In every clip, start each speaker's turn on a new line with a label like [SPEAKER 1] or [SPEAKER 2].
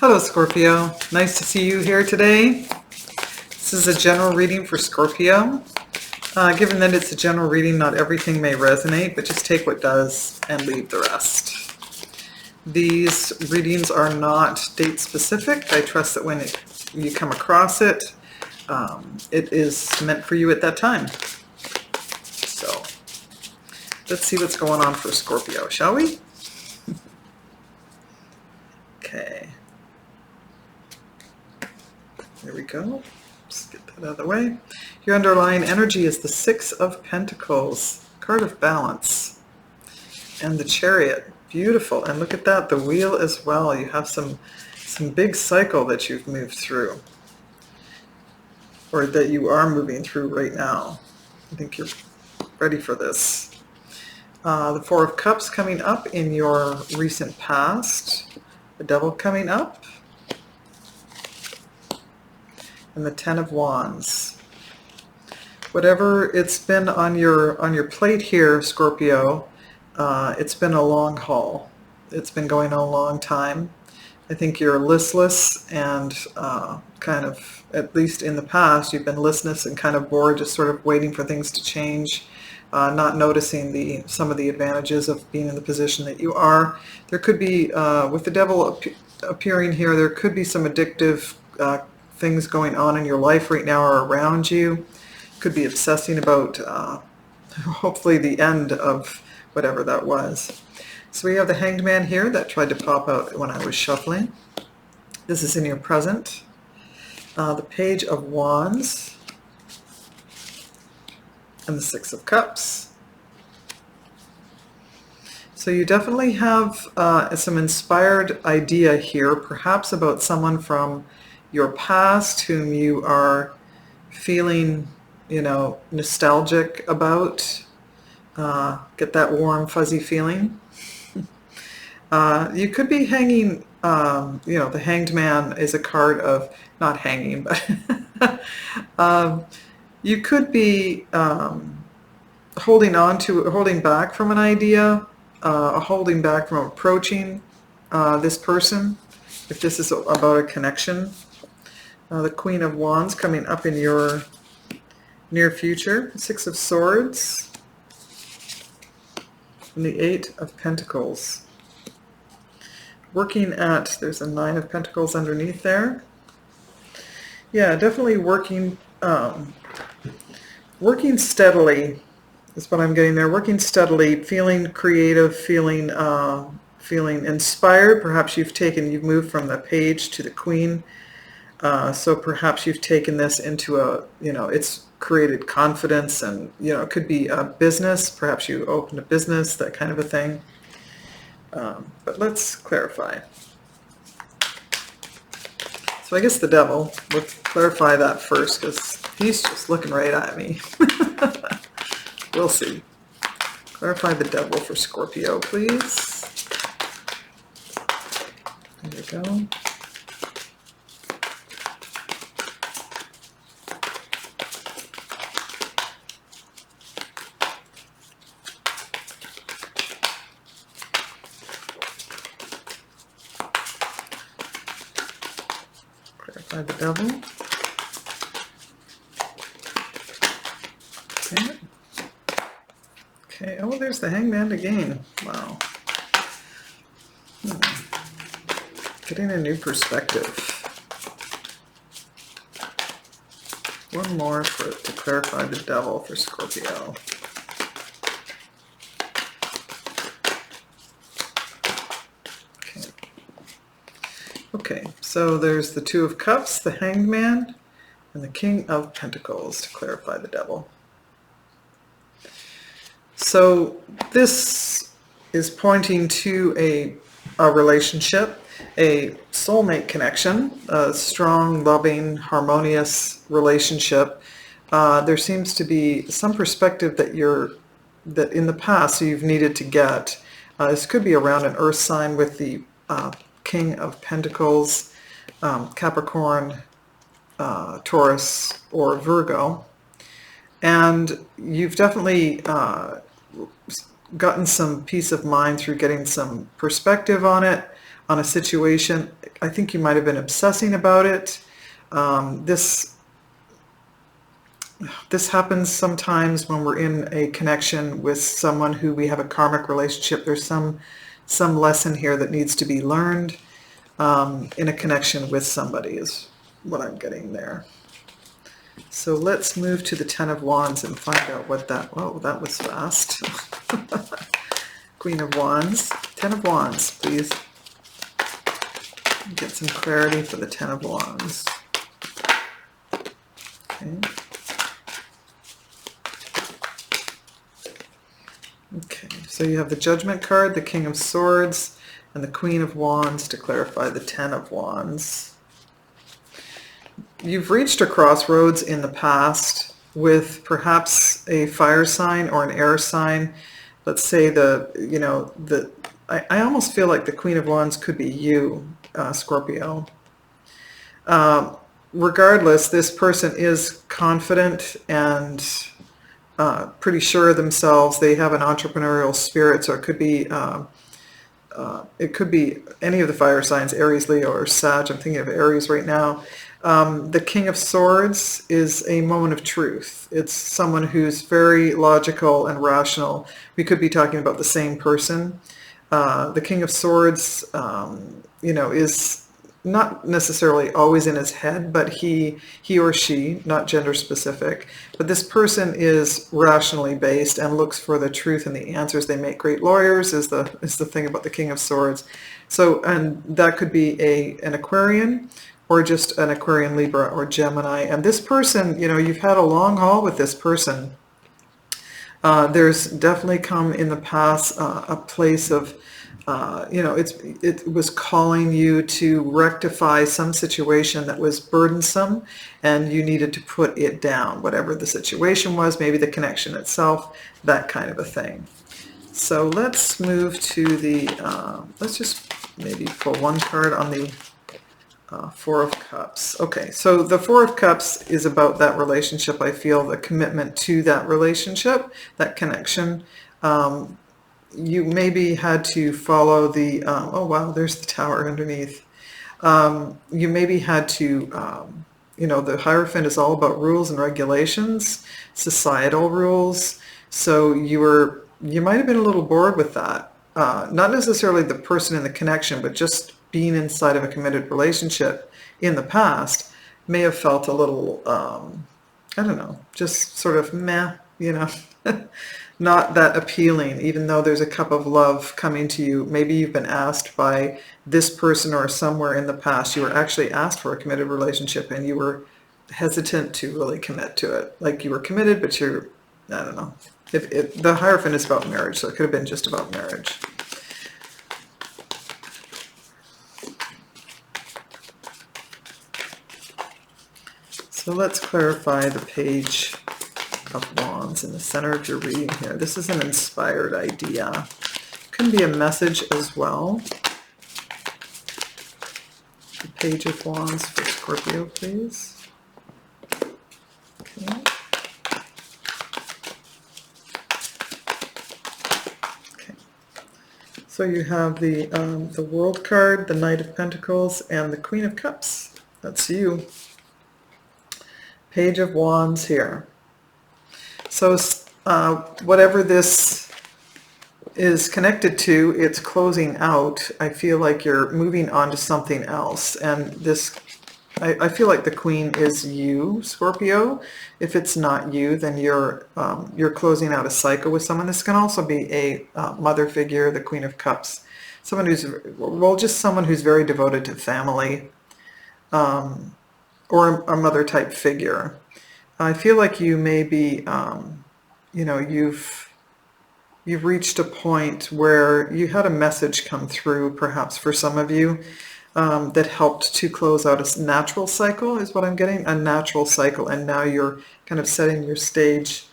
[SPEAKER 1] Hello Scorpio, nice to see you here today. This is a general reading for Scorpio. Given that it's a general reading, not everything may resonate, but just take what does and leave the rest. These readings are not date specific. I trust that when you come across it, it is meant for you at that time. So let's see what's going on for Scorpio, shall we? Okay. There we go. Just get that out of the way. Your underlying energy is the Six of Pentacles, card of balance, and the Chariot. Beautiful. And look at that, the Wheel as well. You have some big cycle that you've moved through, or that you are moving through right now. I think you're ready for this. The Four of Cups coming up in your recent past. The Devil coming up. And the Ten of Wands. Whatever it's been on your plate here, Scorpio, it's been a long haul. It's been going on a long time. I think you're listless and kind of, at least in the past, you've been listless and kind of bored, just sort of waiting for things to change, not noticing some of the advantages of being in the position that you are. There could be, with the Devil appearing here, there could be some addictive things going on in your life right now or around you. Could be obsessing about hopefully the end of whatever that was. So we have the Hanged Man here that tried to pop out when I was shuffling. This is in your present. The Page of Wands and the Six of Cups. So you definitely have some inspired idea here, perhaps about someone from your past whom you are feeling, nostalgic about. Get that warm, fuzzy feeling. You could be hanging, the Hanged Man is a card of, not hanging, but you could be holding back from an idea, holding back from approaching this person, if this is about a connection. The Queen of Wands coming up in your near future. Six of Swords. And the Eight of Pentacles. There's a Nine of Pentacles underneath there. Yeah, definitely working steadily is what I'm getting there. Working steadily, feeling creative, feeling inspired. Perhaps you've moved from the Page to the Queen. So perhaps you've taken this into it's created confidence, and, it could be a business. Perhaps you opened a business, that kind of a thing. But let's clarify. So I guess the Devil, let's clarify that first, because he's just looking right at me. We'll see. Clarify the Devil for Scorpio, please. There we go. Clarify the Devil. Okay, oh, there's the Hangman again. Wow. Getting a new perspective. One more to clarify the Devil for Scorpio. Okay, so there's the Two of Cups, the Hanged Man, and the King of Pentacles to clarify the Devil. So this is pointing to a relationship, a soulmate connection, a strong, loving, harmonious relationship. There seems to be some perspective that in the past you've needed to get. This could be around an earth sign with the King of Pentacles, Capricorn, Taurus, or Virgo. And you've definitely gotten some peace of mind through getting some perspective on it, on a situation. I think you might have been obsessing about it. This happens sometimes when we're in a connection with someone who we have a karmic relationship. There's some lesson here that needs to be learned in a connection with somebody is what I'm getting there. So let's move to the Ten of Wands and find out what that, oh, that was fast. Queen of Wands, Ten of Wands, please. Get some clarity for the Ten of Wands. Okay. Okay, so you have the Judgment card, the King of Swords, and the Queen of Wands to clarify the Ten of Wands. You've reached a crossroads in the past with perhaps a fire sign or an air sign. Let's say I almost feel like the Queen of Wands could be you, Scorpio. Regardless, this person is confident and pretty sure of themselves. They have an entrepreneurial spirit, so it could be any of the fire signs, Aries, Leo, or Sag. I'm thinking of Aries right now. The King of Swords is a moment of truth. It's someone who's very logical and rational. We could be talking about the same person. The King of Swords, is not necessarily always in his head, but he or she, not gender specific, but this person is rationally based and looks for the truth and the answers. They make great lawyers is the thing about the King of Swords. So, and that could be an Aquarian, or just an Aquarian, Libra, or Gemini. And this person, you've had a long haul with this person. There's definitely come in the past a place of, it was calling you to rectify some situation that was burdensome, and you needed to put it down, whatever the situation was, maybe the connection itself, that kind of a thing. So let's move to the, let's just maybe pull one card on the Four of Cups. Okay, so the Four of Cups is about that relationship. I feel the commitment to that relationship, that connection. You maybe had to follow the, oh wow, there's the Tower underneath. You maybe had to, the Hierophant is all about rules and regulations, societal rules. So you might have been a little bored with that. Not necessarily the person in the connection, but just being inside of a committed relationship in the past may have felt a little, I don't know, just sort of meh, not that appealing, even though there's a cup of love coming to you. Maybe you've been asked by this person, or somewhere in the past you were actually asked for a committed relationship and you were hesitant to really commit to it. Like you were committed, but I don't know. The Hierophant is about marriage, so it could have been just about marriage. So let's clarify the Page of Wands in the center of your reading here. This is an inspired idea. Can be a message as well. The Page of Wands for Scorpio, please. Okay. Okay. So you have the World card, the Knight of Pentacles, and the Queen of Cups. That's you. Page of Wands here. So whatever this is connected to, it's closing out. I feel like you're moving on to something else. And this, I feel like the Queen is you, Scorpio. If it's not you, then you're closing out a cycle with someone. This can also be a mother figure, the Queen of Cups. Someone who's, well, just someone who's very devoted to family. Or a mother type figure. I feel like you may be, you've reached a point where you had a message come through, perhaps for some of you, that helped to close out a natural cycle, is what I'm getting, a natural cycle, and now you're kind of setting the stage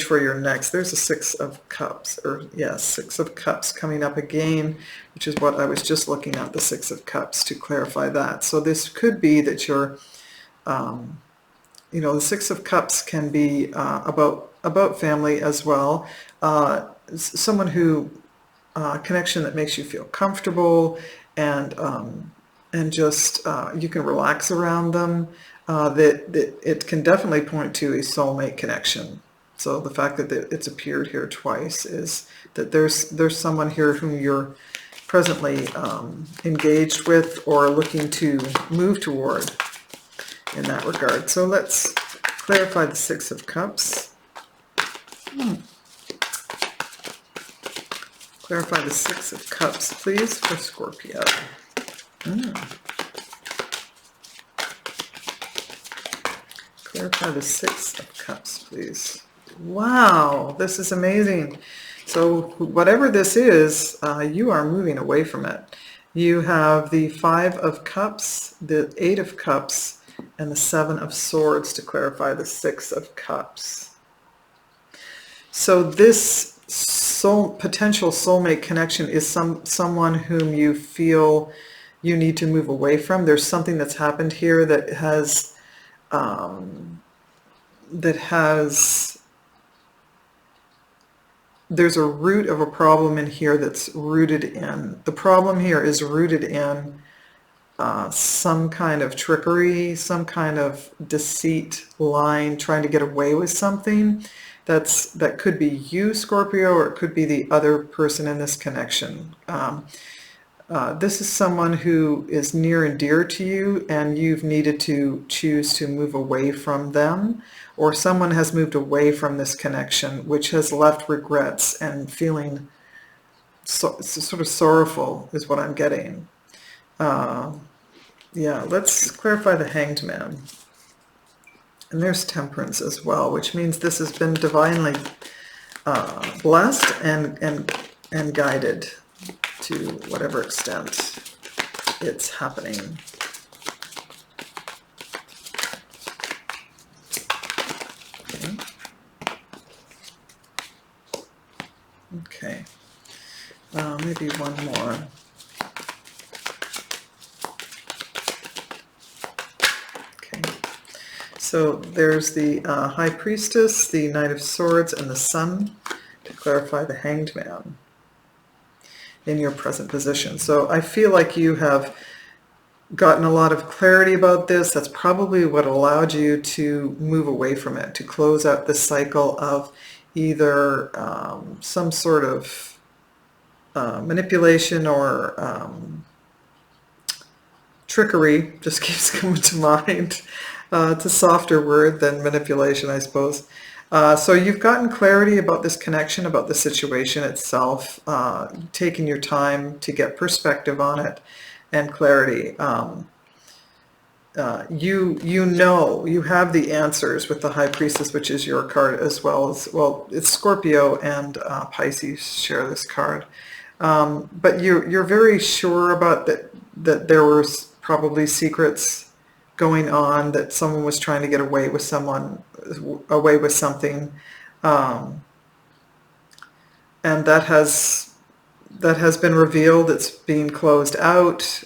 [SPEAKER 1] for your next. There's a Six of Cups, or yes, Six of Cups coming up again, which is what I was just looking at, the Six of Cups, to clarify that. So this could be that you're, the Six of Cups can be about family as well. Someone who, connection that makes you feel comfortable and just you can relax around them. That it can definitely point to a soulmate connection. So the fact that it's appeared here twice is that there's someone here whom you're presently engaged with or looking to move toward in that regard. So let's clarify the Six of Cups. Clarify the Six of Cups, please, for Scorpio. Clarify the Six of Cups, please. Wow, this is amazing. So whatever this is, you are moving away from it. You have the Five of Cups, the Eight of Cups, and the Seven of Swords to clarify the Six of Cups. So this potential soulmate connection is someone whom you feel you need to move away from. There's something that's happened here that has there's a root of a problem in here that's rooted in, the problem here is rooted in some kind of trickery, some kind of deceit, lying, trying to get away with something. That could be you, Scorpio, or it could be the other person in this connection. This is someone who is near and dear to you, and you've needed to choose to move away from them, or someone has moved away from this connection, which has left regrets and feeling sort of sorrowful is what I'm getting. Yeah, let's clarify the Hanged Man. And there's Temperance as well, which means this has been divinely blessed and guided to whatever extent it's happening. Okay. Maybe one more. So there's the High Priestess, the Knight of Swords, and the Sun to clarify the Hanged Man in your present position. So I feel like you have gotten a lot of clarity about this. That's probably what allowed you to move away from it, to close out the cycle of either some sort of manipulation or trickery, just keeps coming to mind. It's a softer word than manipulation, I suppose. So you've gotten clarity about this connection, about the situation itself, taking your time to get perspective on it and clarity. You know, you have the answers with the High Priestess, which is your card as well. Well, it's Scorpio and Pisces share this card. But you're very sure about that there were probably secrets going on, that someone was trying to get away with something, and that has been revealed. It's being closed out.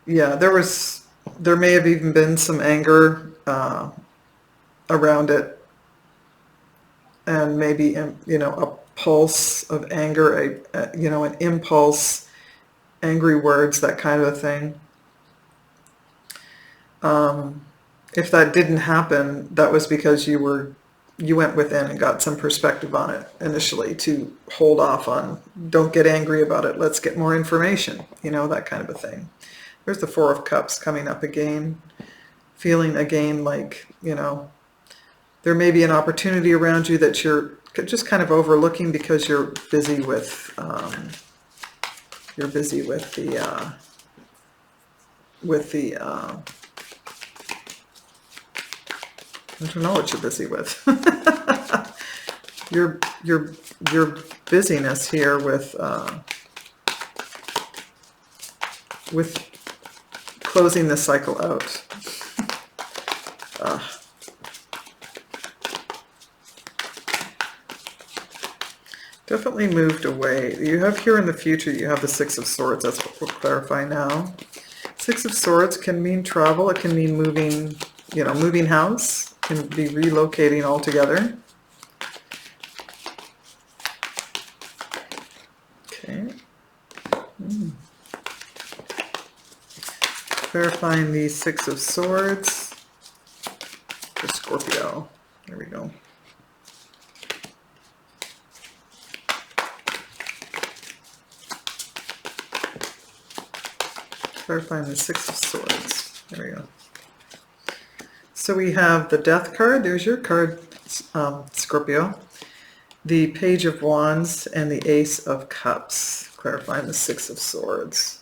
[SPEAKER 1] Yeah, there may have even been some anger around it, and maybe a pulse of anger, an impulse, angry words, that kind of a thing. If that didn't happen, that was because you went within and got some perspective on it initially, to hold off on, don't get angry about it, let's get more information, that kind of a thing. There's the Four of Cups coming up again, feeling again like, there may be an opportunity around you that you're just kind of overlooking because you're busy with I don't know what you're busy with. your busyness here with closing the cycle out. Definitely moved away. You have here in the future, you have the Six of Swords. That's what we'll clarify now. Six of Swords can mean travel. It can mean moving, moving house. Can be relocating altogether. Okay. Clarifying the Six of Swords for Scorpio. There we go. Clarifying the Six of Swords. There we go. So we have the Death card. There's your card, Scorpio. The Page of Wands and the Ace of Cups. Clarifying the Six of Swords.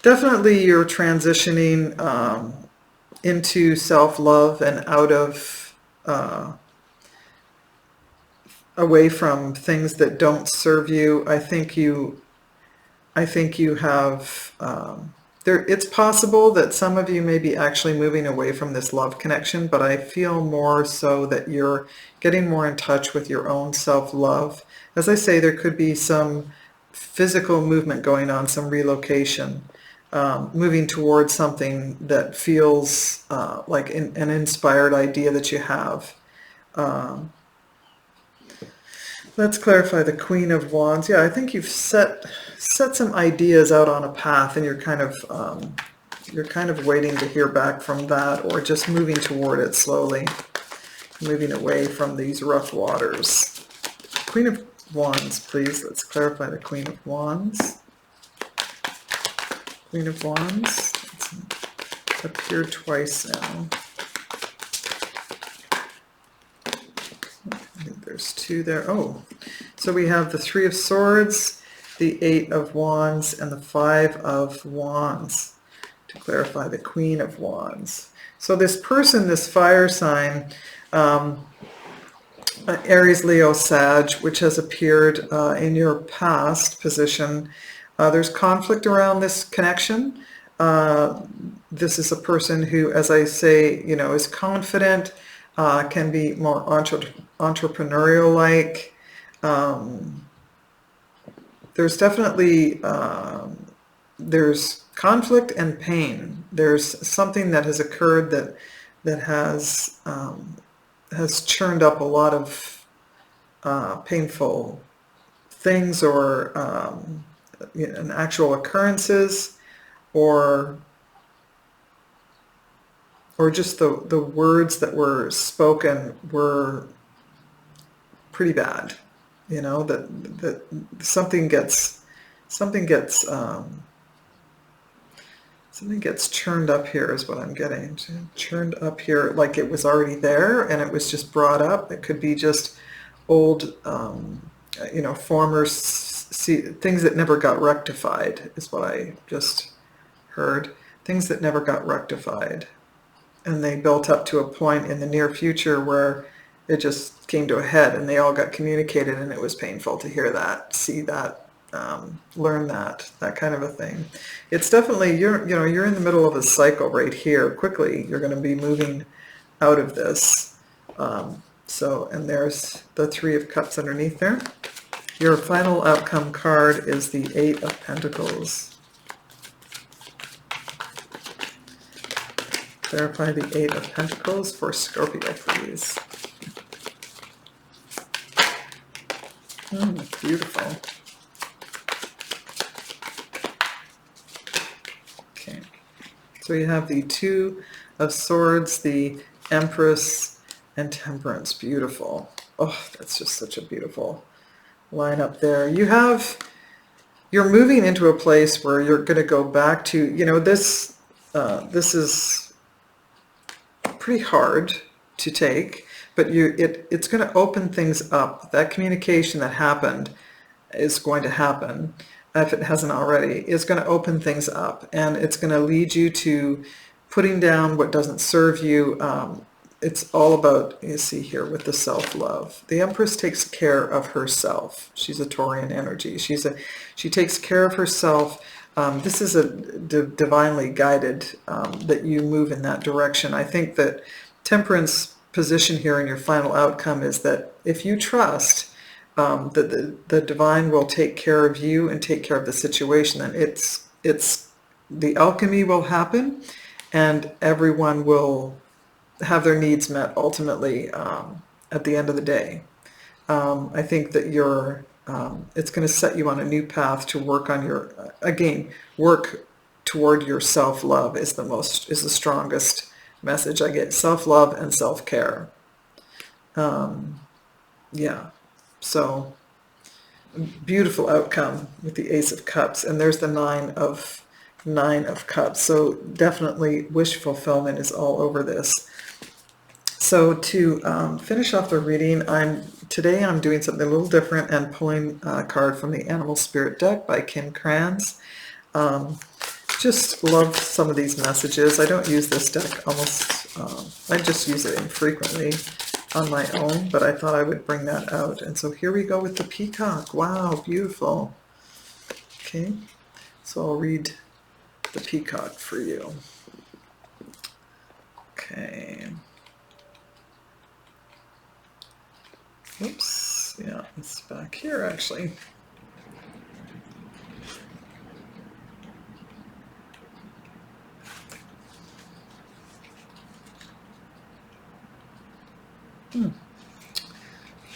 [SPEAKER 1] Definitely you're transitioning into self-love and out of, away from things that don't serve you. I think you have, it's possible that some of you may be actually moving away from this love connection, but I feel more so that you're getting more in touch with your own self-love. As I say, there could be some physical movement going on, some relocation, moving towards something that feels like an inspired idea that you have. Let's clarify the Queen of Wands. Yeah, I think you've set some ideas out on a path, and you're kind of waiting to hear back from that, or just moving toward it slowly, moving away from these rough waters. Queen of Wands, please. Let's clarify the Queen of Wands. Queen of Wands. It's appeared twice now. I think there's two there. Oh, so we have the Three of Swords, the Eight of Wands, and the Five of Wands to clarify the Queen of Wands. So this person, this fire sign, Aries, Leo, Sag, which has appeared in your past position, there's conflict around this connection. This is a person who, as I say, is confident, can be more entrepreneurial-like. There's definitely there's conflict and pain. There's something that has occurred that has churned up a lot of painful things, or actual occurrences, or just the words that were spoken were pretty bad. That something gets churned up here is what I'm getting. Churned up here, like it was already there and it was just brought up. It could be just old, former things that never got rectified is what I just heard. Things that never got rectified. And they built up to a point in the near future where it just came to a head, and they all got communicated, and it was painful to hear that, see that, learn that And of a thing. It's definitely, you're in the middle of a cycle right here. Quickly, you're going to be moving out of this. And there's the Three of Cups underneath there. Your final outcome card is the Eight of Pentacles. Clarify the Eight of Pentacles for Scorpio, please. Beautiful. Okay. So you have the Two of Swords, the Empress, and Temperance. Beautiful. Oh, that's just such a beautiful line up there. You're moving into a place where you're going to go back to, this is pretty hard to take, but it's going to open things up. That communication that happened is going to happen, if it hasn't already, is going to open things up, and it's going to lead you to putting down what doesn't serve you. It's all about, you see here with the self-love. The Empress takes care of herself. She's a Taurian energy. She takes care of herself. This is a divinely guided that you move in that direction. I think that Temperance position here in your final outcome is that if you trust that the divine will take care of you and take care of the situation, then it's the alchemy will happen, and everyone will have their needs met ultimately at the end of the day. I think that you're It's going to set you on a new path to work on your, again, work toward your self-love is the strongest message I get. Self-love and self-care. Yeah. So beautiful outcome with the Ace of Cups, and there's the Nine of Cups. So definitely wish fulfillment is all over this. So to finish off the reading, today I'm doing something a little different and pulling a card from the Animal Spirit deck by Kim Kranz. Just love some of these messages. I don't use this deck I just use it infrequently on my own, but I thought I would bring that out. And so here we go with the peacock. Wow, beautiful. Okay, so I'll read the peacock for you. Okay. Oops, yeah, it's back here actually.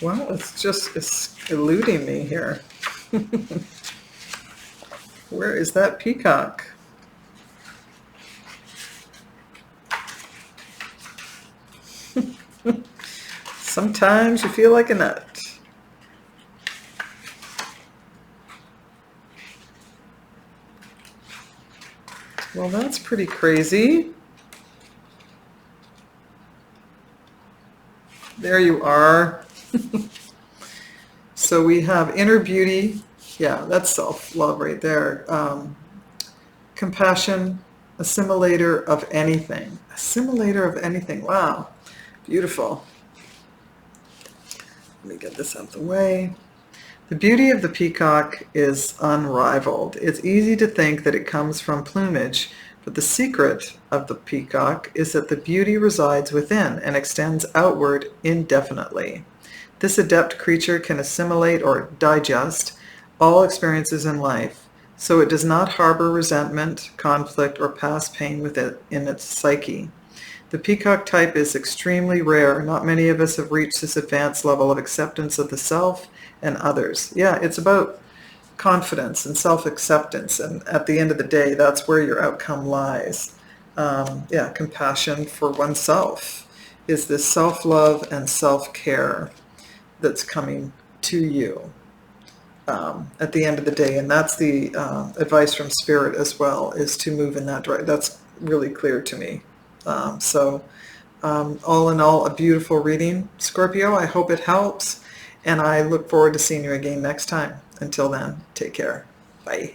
[SPEAKER 1] Well, it's eluding me here. Where is that peacock? Sometimes you feel like a nut. Well, that's pretty crazy. There you are. So we have inner beauty. Yeah, that's self-love right there. Compassion, assimilator of anything. Assimilator of anything. Wow, beautiful. Let me get this out of the way. The beauty of the peacock is unrivaled. It's easy to think that it comes from plumage, but the secret of the peacock is that the beauty resides within and extends outward indefinitely. This adept creature can assimilate or digest all experiences in life, so it does not harbor resentment, conflict, or past pain within its psyche. The peacock type is extremely rare. Not many of us have reached this advanced level of acceptance of the self and others. Yeah, it's about confidence and self-acceptance, and at the end of the day, that's where your outcome lies. Yeah, compassion for oneself is this self-love and self-care that's coming to you at the end of the day, and that's the advice from Spirit as well, is to move in that direction. That's really clear to me. All in all, a beautiful reading, Scorpio. I hope it helps, and I look forward to seeing you again next time. Until then, take care. Bye.